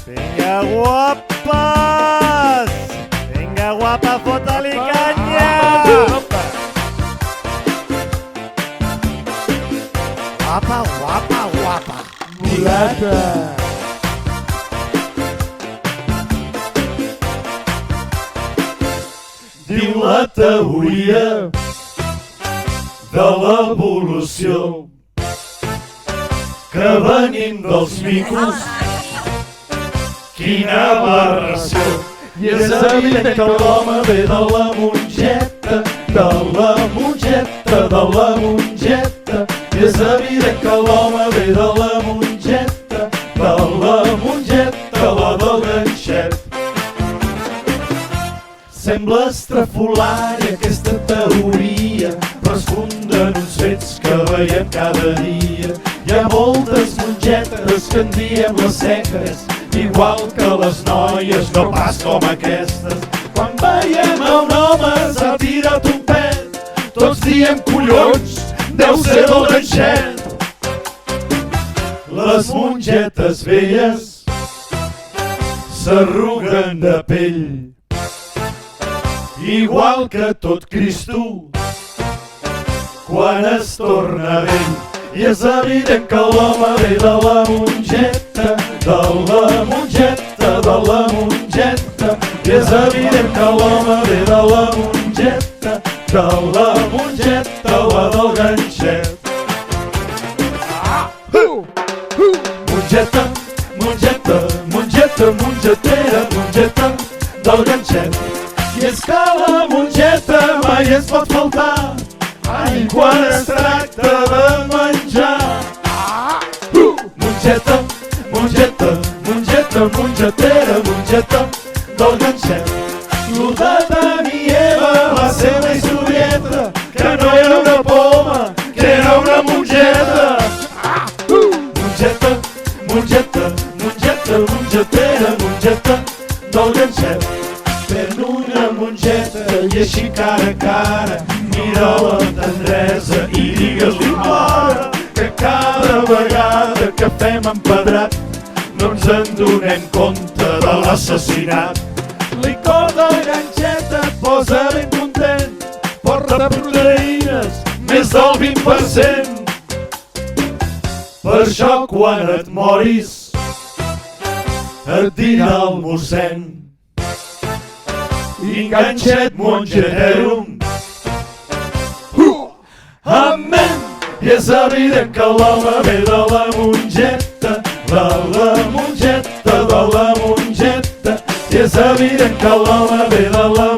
Vinga, guapes! Vinga, guapa, fota-li canya! Guapa, guapa, guapa! Mulata. Diu la teoria de l'evolució que venim dels micos. Quina aberració! I és evident que l'home ve de la mongeta, de la mongeta, de la mongeta. I és evident que l'home ve de la mongeta, de la mongeta, la del ganxet. Sembla estrafolària aquesta teoria, però es funda en uns fets que veiem cada dia. Hi ha moltes mongetes que en diem les seques, igual que les noies, no pas com aquestes. Quan veiem a un home s'ha tirat un pet, tots diem collons, deu ser del ganxet. Les mongetes velles s'arruguen de pell, igual que tot Cristo quan es torna vell. I és evident que l'home ve de la mongeta, de la mongeta, de la mongeta. I és evident que l'home ve de la mongeta, de la mongeta, la del ganxet. Mongeta, mongeta, mongeta, mongetera, mongeta del ganxet. I és que la mongeta mai es pot faltar, ai, quan es tracta de menjar. Mongeta, mongeta, mongeta, mongetera, mongeta del ganxet. Lo d'Adam i Eva va ser una historieta, que no era una poma, que era una mongeta. Mongeta, mongeta, mongeta, mongetera, mongeta del ganxet. Fent una mongeta i així cara a cara, mira-la amb tendresa i digues-li mare que cada vegada que fem empedrat no ens en donem compte de l'assassinat. Licor de ganxeta et posa ben content, porta proteïnes, més del 20%. Per això quan et moris et dirà el mossèn: Inganxet mongeterum. Amén! I és evident que l'home ve de la mongeta, de la mongeta, de la mongeta. I és evident que l'home ve de la